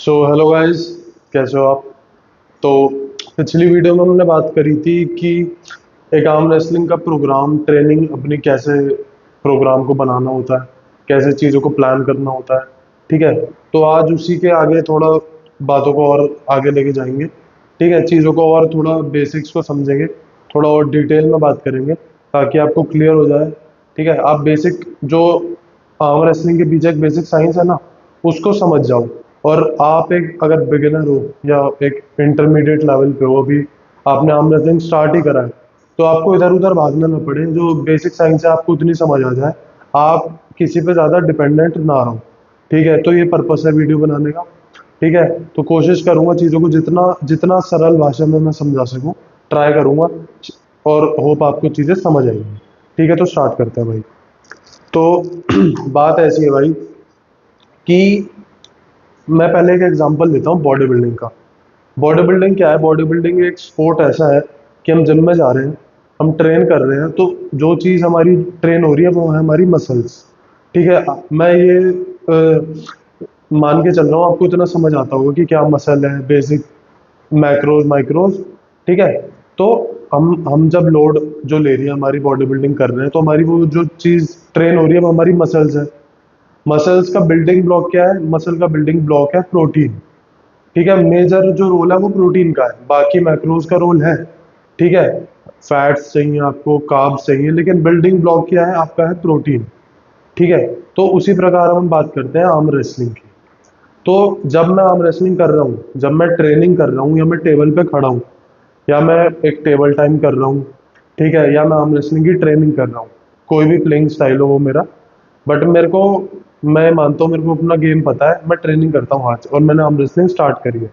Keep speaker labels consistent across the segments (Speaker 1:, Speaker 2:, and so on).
Speaker 1: Hello guys, कैसे हो आप? तो पिछली वीडियो में हमने बात करी थी कि एक आर्म रेसलिंग का प्रोग्राम ट्रेनिंग अपनी कैसे प्रोग्राम को बनाना होता है, कैसे चीज़ों को प्लान करना होता है। ठीक है, तो आज उसी के आगे थोड़ा बातों को और आगे लेके जाएंगे। ठीक है, चीज़ों को और थोड़ा बेसिक्स को समझेंगे, थोड़ा और डिटेल में बात करेंगे ताकि आपको क्लियर हो जाए। ठीक है, आप बेसिक जो आर्म रेसलिंग के पीछे एक बेसिक साइंस है ना, उसको समझ जाओ। और आप एक अगर बिगिनर हो या एक इंटरमीडिएट लेवल पे हो, अभी आपने आर्म रेसलिंग स्टार्ट ही करा है, तो आपको इधर उधर भागना ना पड़े, जो बेसिक साइंस है आपको उतनी समझ आ जाए, आप किसी पे ज़्यादा डिपेंडेंट ना रहो। ठीक है, तो ये पर्पस है वीडियो बनाने का। ठीक है, तो कोशिश करूंगा चीज़ों को जितना जितना सरल भाषा में मैं समझा सकूं, ट्राई करूंगा। और होप आपको चीज़ें समझ आएंगी। ठीक है, तो स्टार्ट करते हैं भाई। तो बात ऐसी है भाई कि मैं पहले एक एग्जांपल देता हूँ बॉडी बिल्डिंग का। बॉडी बिल्डिंग क्या है? बॉडी बिल्डिंग एक स्पोर्ट ऐसा है कि हम जिम में जा रहे हैं, हम ट्रेन कर रहे हैं, तो जो चीज़ हमारी ट्रेन हो रही है वो है हमारी मसल्स। ठीक है, मैं ये मान के चल रहा हूँ आपको इतना समझ आता होगा कि क्या मसल है, बेसिक मैक्रोज माइक्रोज। ठीक है, तो हम जब लोड जो ले रही है हमारी बॉडी बिल्डिंग कर रहे हैं, तो हमारी वो जो चीज़ ट्रेन हो रही है वो हमारी मसल्स है। मसल्स का बिल्डिंग ब्लॉक क्या है? मसल का बिल्डिंग ब्लॉक है प्रोटीन। ठीक है, मेजर जो रोल है वो प्रोटीन का है, बाकी मैक्रोज का रोल है। ठीक है, फैट्स चाहिए आपको, कार्ब्स चाहिए, लेकिन बिल्डिंग ब्लॉक क्या है आपका? है प्रोटीन। ठीक है, तो उसी प्रकार हम बात करते हैं आर्म रेसलिंग की। तो जब मैं आर्म रेसलिंग कर रहा हूँ, जब मैं ट्रेनिंग कर रहा हूँ, या मैं टेबल पे खड़ा हूँ, या मैं एक टेबल टाइम कर रहा हूँ, ठीक है, या मैं आर्म रेसलिंग की ट्रेनिंग कर रहा हूँ, कोई भी प्लेइंग स्टाइल हो वो मेरा, बट मेरे को, मैं मानता हूँ मेरे को अपना गेम पता है, मैं ट्रेनिंग करता हूँ आज और मैंने आर्म रेसलिंग स्टार्ट करी है।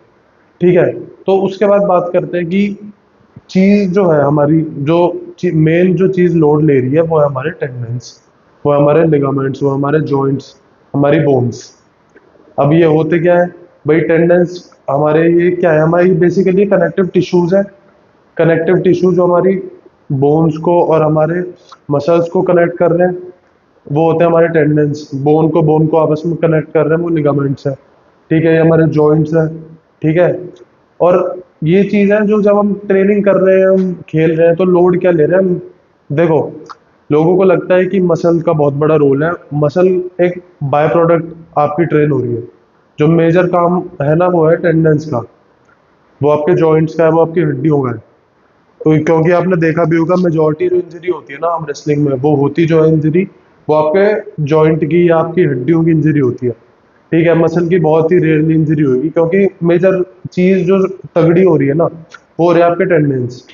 Speaker 1: ठीक है, तो उसके बाद बात करते हैं कि चीज़ जो है हमारी, जो मेन जो चीज़ लोड ले रही है वो है हमारे टेंडन्स, वो है हमारे लिगामेंट्स, वो हमारे जॉइंट्स, हमारी बोन्स। अब ये होते क्या है भाई? टेंडन्स हमारे ये क्या है? हमारी बेसिकली कनेक्टिव टिश्यूज है। कनेक्टिव टिश्यू जो हमारी बोन्स को और हमारे मसल्स को कनेक्ट कर रहे हैं, वो होते हैं हमारे टेंडन्स। बोन को आपस में कनेक्ट कर रहे हैं, वो लिगामेंट्स है। ठीक है, ये हमारे जॉइंट्स है। ठीक है, और ये चीज़ है जो जब हम ट्रेनिंग कर रहे हैं, हम खेल रहे हैं, तो लोड क्या ले रहे हैं हम? देखो, लोगों को लगता है कि मसल का बहुत बड़ा रोल है। मसल एक बाय प्रोडक्ट आपकी ट्रेन हो रही है। जो मेजर काम है ना वो है टेंडेंस का, वो आपके जॉइंट्स का है, वो आपकी हड्डियों का है। तो क्योंकि आपने देखा भी होगा, मेजोरिटी जो इंजरी होती है ना हम रेसलिंग में, वो होती जो है इंजरी, वो आपके जॉइंट की या आपकी हड्डियों की इंजरी होती है। ठीक है, मसल की बहुत ही रेयरली इंजरी होगी, क्योंकि मेजर चीज जो तगड़ी हो रही है ना, वो हो रही है आपके टेंडेंस।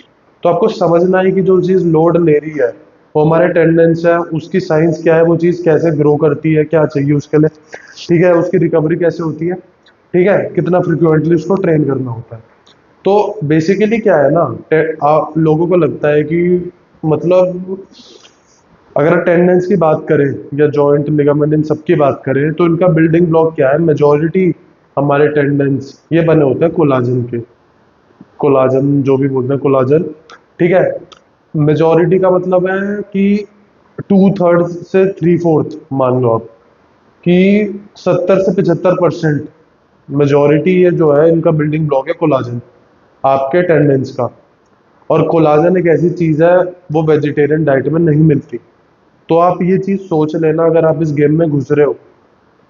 Speaker 1: तो आपको समझना है कि जो चीज लोड ले रही है वो हमारे टेंडेंस है, उसकी साइंस क्या है, वो चीज कैसे ग्रो करती है, क्या चाहिए उसके लिए। ठीक है, उसकी रिकवरी कैसे होती है। ठीक है, कितना फ्रिक्वेंटली उसको ट्रेन करना होता है। तो बेसिकली क्या है ना, आप लोगों को लगता है कि मतलब अगर टेंडेंस की बात करें या जॉइंट लिगामेंट इन सब की बात करें, तो इनका बिल्डिंग ब्लॉक क्या है? मेजोरिटी हमारे टेंडेंस ये बने होते हैं कोलाजन के। कोलाजन जो भी बोलते हैं, कोलाजन। ठीक है, मेजोरिटी का मतलब है कि 2/3 से 3/4 मान लो आप कि 70 से 75% मेजोरिटी ये जो है इनका बिल्डिंग ब्लॉक है कोलाजन, आपके टेंडेंस का। और कोलाजन एक ऐसी चीज है, वो वेजिटेरियन डाइट में नहीं मिलती। तो आप ये चीज सोच लेना, अगर आप इस गेम में घुस रहे हो,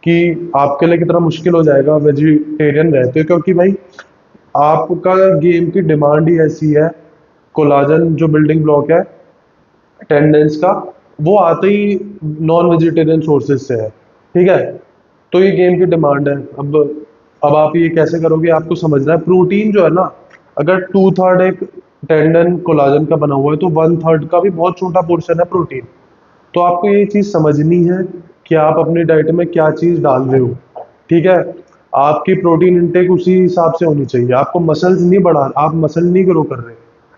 Speaker 1: कि आपके लिए कितना मुश्किल हो जाएगा वेजिटेरियन रहते हो, क्योंकि भाई आपका गेम की डिमांड ही ऐसी है। कोलाजन जो बिल्डिंग ब्लॉक है टेंडेंस का, वो आते ही नॉन वेजिटेरियन सोर्सेज से है। ठीक है, तो ये गेम की डिमांड है। अब आप ये कैसे करोगे? आपको समझना है प्रोटीन जो है ना, अगर 2/3 एक टेंडन कोलाजन का बना हुआ है, तो 1/3 का भी बहुत छोटा पोर्शन है प्रोटीन। तो आपको ये चीज समझनी है कि आप अपनी डाइट में क्या चीज डाल रहे हो। ठीक है, आपकी प्रोटीन इंटेक उसी हिसाब से होनी चाहिए। आपको मसल्स नहीं बढ़ा, आप मसल नहीं ग्रो कर रहे।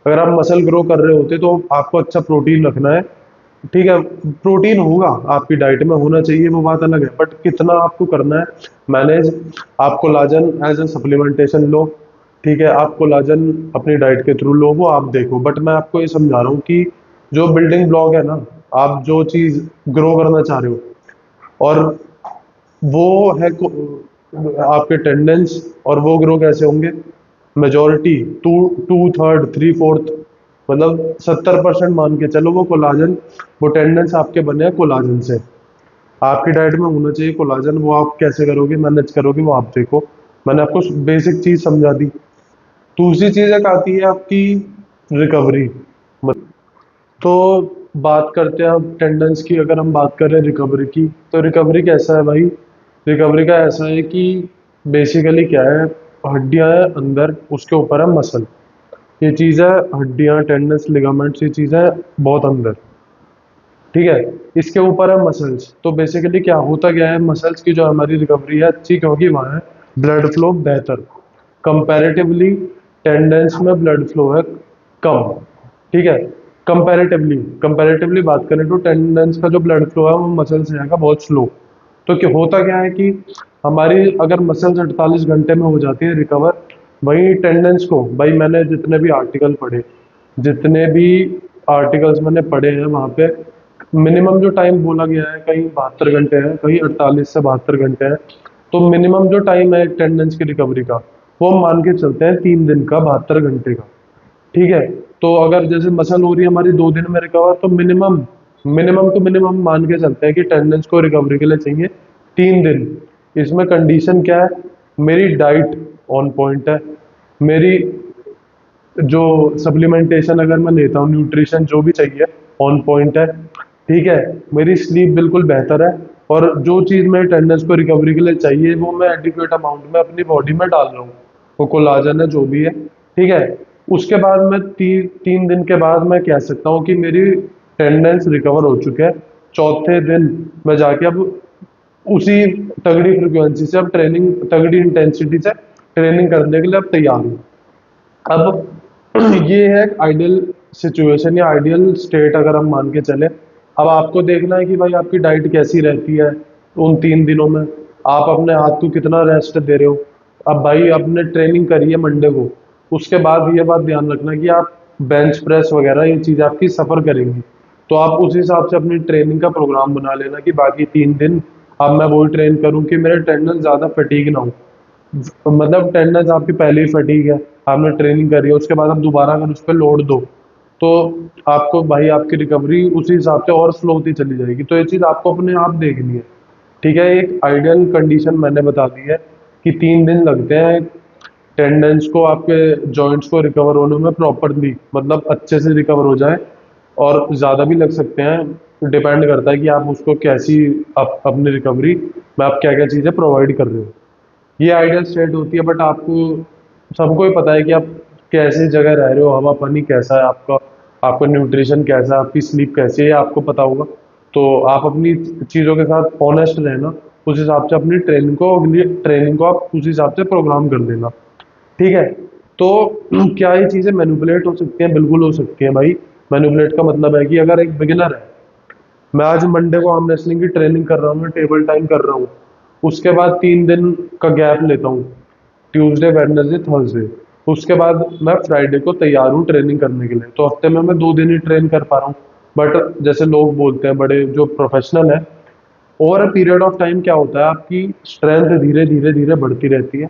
Speaker 1: अगर आप मसल ग्रो कर रहे होते तो आपको अच्छा प्रोटीन रखना है। ठीक है, प्रोटीन होगा आपकी डाइट में, होना चाहिए, वो बात अलग है, बट कितना आपको करना है मैनेज। आप कोलाजन एज ए सप्लीमेंटेशन लो। ठीक है, आप कोलाजन अपनी डाइट के थ्रू लो, वो आप देखो, बट मैं आपको ये समझा रहा हूँ कि जो बिल्डिंग ब्लॉक है ना, आप जो चीज़ ग्रो करना चाह रहे हो, और वो है आपके टेंडेंस और वो ग्रो कैसे होंगे? Majority, two two third, three fourth, मतलब 70% मान के चलो वो कोलाजन, वो टेंडेंस आपके बने हैं कोलाजन से। आपकी डाइट में होना चाहिए कोलाजन। वो आप कैसे करोगे, मैनेज करोगे, वो आप देखो। मैंने आपको बेसिक चीज समझा दी। दूसरी चीज एक आती है आपकी रिकवरी। तो बात करते हैं अब टेंडेंस की। अगर हम बात करें रिकवरी की, तो रिकवरी कैसा है भाई? रिकवरी का ऐसा है कि बेसिकली क्या है, हड्डियां है अंदर, उसके ऊपर है मसल। ये चीज़ है, हड्डियां, टेंडन्स, लिगामेंट्स, ये चीज़ है बहुत अंदर। ठीक है, इसके ऊपर है मसल्स। तो बेसिकली क्या होता क्या है, मसल्स की जो हमारी रिकवरी है अच्छी, क्योंकि वहाँ है ब्लड फ्लो बेहतर कंपैरेटिवली। टेंडेंस में ब्लड फ्लो है कम। ठीक है, कंपैरेटिवली कंपैरेटिवली बात करें तो टेंडेंस का जो ब्लड फ्लो है वो मसल से आएगा बहुत स्लो। तो क्या होता क्या है कि हमारी अगर मसल्स 48 घंटे में हो जाती है रिकवर, वही टेंडेंस को, भाई मैंने जितने भी आर्टिकल पढ़े, जितने भी आर्टिकल्स मैंने पढ़े हैं वहाँ पे मिनिमम जो टाइम बोला गया है, कहीं 72 घंटे है, कहीं 48 से 72 घंटे है। तो मिनिमम जो टाइम है टेंडेंस की रिकवरी का, वो हम मान के चलते हैं 3 दिन का, 72 घंटे का। ठीक है, तो अगर जैसे मसल हो रही है हमारी 2 दिन में रिकवर, तो मिनिमम मिनिमम टू मिनिमम मान के चलते हैं कि टेंडेंस को रिकवरी के लिए चाहिए 3 दिन। इसमें कंडीशन क्या है, मेरी डाइट ऑन पॉइंट है, मेरी जो सप्लीमेंटेशन अगर मैं लेता हूँ, न्यूट्रिशन जो भी चाहिए ऑन पॉइंट है। ठीक है, मेरी स्लीप बिल्कुल बेहतर है, और जो चीज़ मेरे टेंडेंस को रिकवरी के लिए चाहिए वो मैं एडिक्वेट अमाउंट में अपनी बॉडी में डाल रहा हूँ, वो कोलाजन है जो भी है। ठीक है, उसके बाद मैं 3 दिन के बाद मैं कह सकता हूँ कि मेरी टेंडेंस रिकवर हो चुके हैं। चौथे दिन मैं जाके अब उसी तगड़ी फ्रिक्वेंसी से, अब ट्रेनिंग, तगड़ी इंटेंसिटी से ट्रेनिंग करने के लिए अब तैयार हूँ। अब ये है आइडियल सिचुएशन या आइडियल स्टेट अगर हम मान के चले। अब आपको देखना है कि भाई आपकी डाइट कैसी रहती है उन 3 दिनों में, आप अपने हाथ को कितना रेस्ट दे रहे हो। अब भाई आपने ट्रेनिंग करी है मंडे को, उसके बाद ये बात ध्यान रखना कि आप बेंच प्रेस वगैरह ये चीज़ आपकी सफ़र करेंगी। तो आप उस हिसाब से अपनी ट्रेनिंग का प्रोग्राम बना लेना कि बाकी 3 दिन अब मैं वही ट्रेन करूँ कि मेरे टेंडन ज़्यादा फटीग ना हो। मतलब टेंडेंस आपकी पहले ही फटीग है, आपने ट्रेनिंग करी है, उसके बाद आप दोबारा अगर उस पर लोड दो, तो आपको भाई आपकी रिकवरी उसी हिसाब से और स्लो होती चली जाएगी। तो ये चीज़ आपको अपने आप देखनी है। ठीक है, एक आइडियल कंडीशन मैंने बता दी है कि 3 दिन लगते हैं टेंडेंस को, आपके जॉइंट्स को रिकवर होने में प्रॉपरली, मतलब अच्छे से रिकवर हो जाए। और ज़्यादा भी लग सकते हैं, डिपेंड करता है कि आप उसको कैसी, अपनी रिकवरी में आप क्या क्या चीज़ें प्रोवाइड कर रहे हो। ये आइडियल स्टेट होती है, बट आपको सबको ही पता है कि आप कैसी जगह रह रहे हो, हवा पानी कैसा है आपका, आपका न्यूट्रिशन कैसा है, आपकी स्लीप कैसी है, ये आपको पता होगा। तो आप अपनी चीज़ों के साथ ऑनेस्ट रहना, उस हिसाब से अपनी ट्रेनिंग को आप उस हिसाब से प्रोग्राम कर देना। ठीक है, तो क्या ये चीज़ें मैनिपुलेट हो सकती हैं? बिल्कुल हो सकती हैं भाई। मैनिपुलेट का मतलब है कि अगर एक बिगिनर है, मैं आज मंडे को आर्म रेसलिंग की ट्रेनिंग कर रहा हूँ, मैं टेबल टाइम कर रहा हूँ, उसके बाद 3 दिन का गैप लेता हूँ, ट्यूसडे, वेडनेसडे, थर्सडे, उसके बाद मैं फ्राइडे को तैयार हूँ ट्रेनिंग करने के लिए। तो हफ्ते में मैं 2 दिन ही ट्रेन कर पा रहा हूँ। बट जैसे लोग बोलते हैं, बड़े जो प्रोफेशनल है, over a period of time क्या होता है, आपकी स्ट्रेंथ धीरे धीरे धीरे बढ़ती रहती है।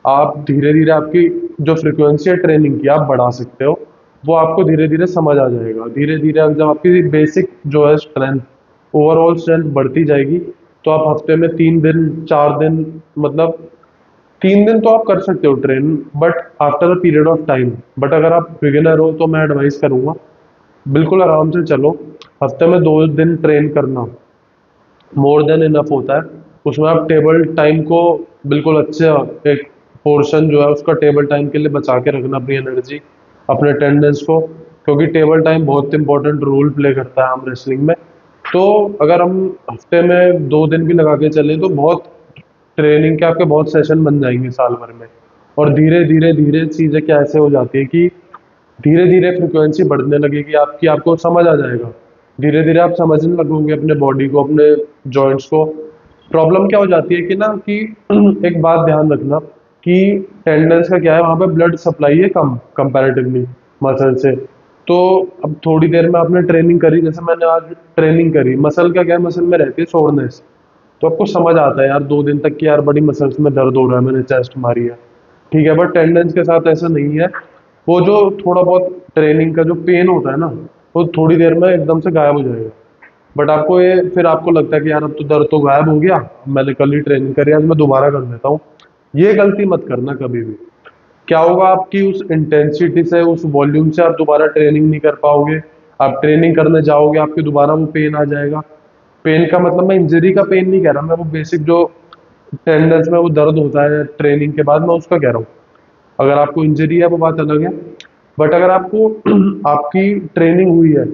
Speaker 1: आप धीरे धीरे आपकी जो फ्रिक्वेंसी है ट्रेनिंग की आप बढ़ा सकते हो, वो आपको धीरे धीरे समझ आ जाएगा। धीरे धीरे जब आपकी बेसिक जो है स्ट्रेंथ, ओवरऑल स्ट्रेंथ बढ़ती जाएगी, तो आप हफ्ते में 3 दिन, 4 दिन, मतलब 3 दिन तो आप कर सकते हो train, but after a period of time. But अगर आप बिगिनर हो तो मैं एडवाइस करूंगा बिल्कुल आराम से चलो। हफ्ते में 2 दिन ट्रेन करना मोर देन इनफ होता है। उसमें आप टेबल टाइम को बिल्कुल अच्छे, एक पोर्शन जो है उसका टेबल टाइम के लिए बचा के रखना, अपनी एनर्जी, अपने अटेंडेंस को, क्योंकि टेबल टाइम बहुत इंपॉर्टेंट रोल प्ले करता है आर्म रेसलिंग में। तो अगर हम हफ्ते में 2 दिन भी लगा के चलें तो बहुत ट्रेनिंग के आपके बहुत सेशन बन जाएंगे साल भर में। और धीरे धीरे धीरे चीज़ें क्या ऐसे हो जाती है कि धीरे धीरे फ्रिक्वेंसी बढ़ने लगेगी आपकी, आपको समझ आ जाएगा। धीरे धीरे आप समझने लगोगे अपने बॉडी को, अपने जॉइंट्स को। प्रॉब्लम क्या हो जाती है कि ना कि एक बात ध्यान रखना कि टेंडेंस का क्या है, वहाँ पे ब्लड सप्लाई है कम कंपैरेटिवली मसल से। तो अब थोड़ी देर में आपने ट्रेनिंग करी, जैसे मैंने आज ट्रेनिंग करी, मसल का क्या है, मसल में रहती है सोरनेस। तो आपको समझ आता है यार 2 दिन तक कि यार बड़ी मसल्स में दर्द हो रहा है, मैंने चेस्ट मारी है, ठीक है। बट टेंडेंस के साथ ऐसा नहीं है। वो जो थोड़ा बहुत ट्रेनिंग का जो पेन होता है ना, वो थोड़ी देर में एकदम से गायब हो जाएगा। बट आपको ये फिर आपको लगता है कि यार अब तो दर्द तो गायब हो गया, मैंने कल ही ट्रेनिंग करी, आज मैं दोबारा कर लेता हूँ। ये गलती मत करना कभी भी। क्या होगा, आपकी उस इंटेंसिटी से, उस वॉल्यूम से आप दोबारा ट्रेनिंग नहीं कर पाओगे। आप ट्रेनिंग करने जाओगे, आपके दोबारा वो पेन आ जाएगा। पेन का मतलब मैं इंजरी का पेन नहीं कह रहा, मैं वो बेसिक जो टेंडन्स में वो दर्द होता है ट्रेनिंग के बाद, मैं उसका कह रहा हूँ। अगर आपको इंजरी है वो बात अलग है। बट अगर आपको आपकी ट्रेनिंग हुई है,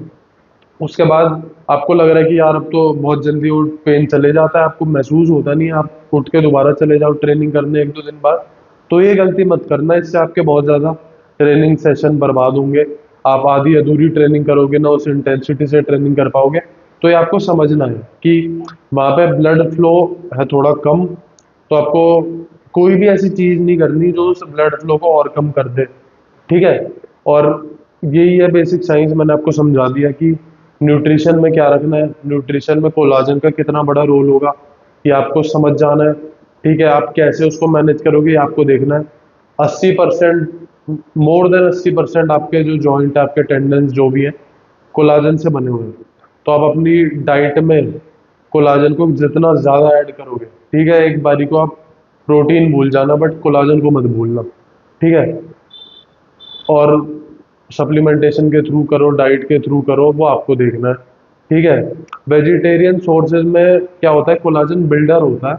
Speaker 1: उसके बाद आपको लग रहा है कि यार अब तो बहुत जल्दी वो पेन चले जाता है, आपको महसूस होता नहीं है, आप उठ के दोबारा चले जाओ ट्रेनिंग करने 1-2 दिन बाद, तो ये गलती मत करना। इससे आपके बहुत ज़्यादा ट्रेनिंग सेशन बर्बाद होंगे। आप आधी अधूरी ट्रेनिंग करोगे, ना उस इंटेंसिटी से ट्रेनिंग कर पाओगे। तो ये आपको समझना है कि वहाँ पे ब्लड फ्लो है थोड़ा कम, तो आपको कोई भी ऐसी चीज़ नहीं करनी जो उस ब्लड फ्लो को और कम कर दे, ठीक है। और यही है बेसिक साइंस, मैंने आपको समझा दिया कि न्यूट्रिशन में क्या रखना है, न्यूट्रिशन में कोलाजन का कितना बड़ा रोल होगा, ये आपको समझ जाना है, ठीक है। आप कैसे उसको मैनेज करोगे ये आपको देखना है। 80%, मोर देन 80% आपके जो जॉइंट, आपके टेंडन्स जो भी है, कोलाजन से बने हुए हैं। तो आप अपनी डाइट में कोलाजन को जितना ज़्यादा ऐड करोगे, ठीक है। एक बारी को आप प्रोटीन भूल जाना, बट कोलाजन को मत भूलना, ठीक है। और सप्लीमेंटेशन के थ्रू करो, डाइट के थ्रू करो, वो आपको देखना है, ठीक है। वेजिटेरियन सोर्सेज में क्या होता है, कोलाजन बिल्डर होता है,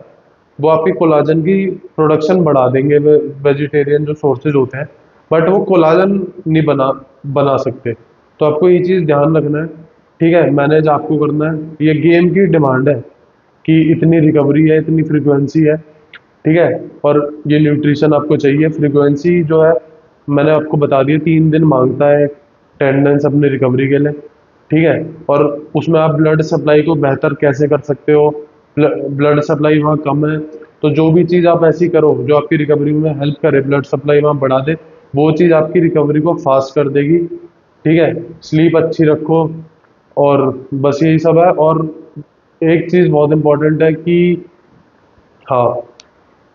Speaker 1: वो आपकी कोलाजन की प्रोडक्शन बढ़ा देंगे, वेजिटेरियन जो सोर्सेज होते हैं। बट वो कोलाजन नहीं बना सकते। तो आपको ये चीज़ ध्यान रखना है, ठीक है। मैनेज आपको करना है, ये गेम की डिमांड है कि इतनी रिकवरी है, इतनी फ्रीक्वेंसी है, ठीक है। और ये न्यूट्रिशन आपको चाहिए, फ्रीक्वेंसी जो है मैंने आपको बता दिया, 3 दिन मांगता है टेंडेंस अपनी रिकवरी के लिए, ठीक है। और उसमें आप ब्लड सप्लाई को बेहतर कैसे कर सकते हो, ब्लड सप्लाई वहाँ कम है, तो जो भी चीज़ आप ऐसी करो जो आपकी रिकवरी में हेल्प करे, ब्लड सप्लाई वहाँ बढ़ा दे, वो चीज़ आपकी रिकवरी को फास्ट कर देगी, ठीक है। स्लीप अच्छी रखो, और बस यही सब है। और एक चीज़ बहुत इंपॉर्टेंट है कि, हाँ,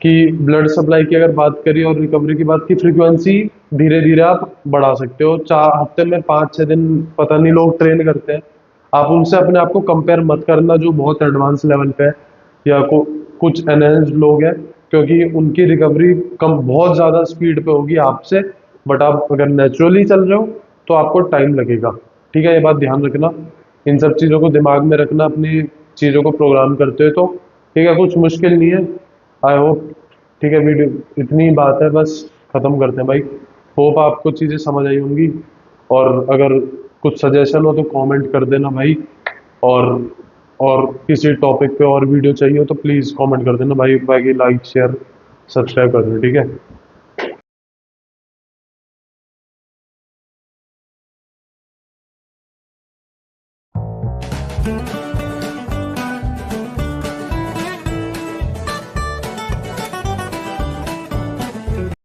Speaker 1: कि ब्लड सप्लाई की अगर बात करी और रिकवरी की बात की, फ्रीक्वेंसी धीरे धीरे आप बढ़ा सकते हो। 4 हफ्ते में 5-6 दिन पता नहीं लोग ट्रेन करते हैं, आप उनसे अपने आप को कंपेयर मत करना जो बहुत एडवांस लेवल पे है, या कुछ एनहेंस्ड लोग हैं, क्योंकि उनकी रिकवरी कम बहुत ज़्यादा स्पीड पे होगी आपसे। बट आप अगर नेचुरली चल रहे हो तो आपको टाइम लगेगा, ठीक है। ये बात ध्यान रखना, इन सब चीज़ों को दिमाग में रखना अपनी चीज़ों को प्रोग्राम करते हुए, तो ठीक है, कुछ मुश्किल नहीं है। आई होप, ठीक है, वीडियो इतनी ही बात है, बस ख़त्म करते हैं भाई। होप आपको चीज़ें समझ आई होंगी, और अगर कुछ सजेशन हो तो कमेंट कर देना भाई। और और किसी टॉपिक पे और वीडियो चाहिए हो तो प्लीज़ कमेंट कर देना भाई। बाकी लाइक शेयर सब्सक्राइब कर देना, ठीक है।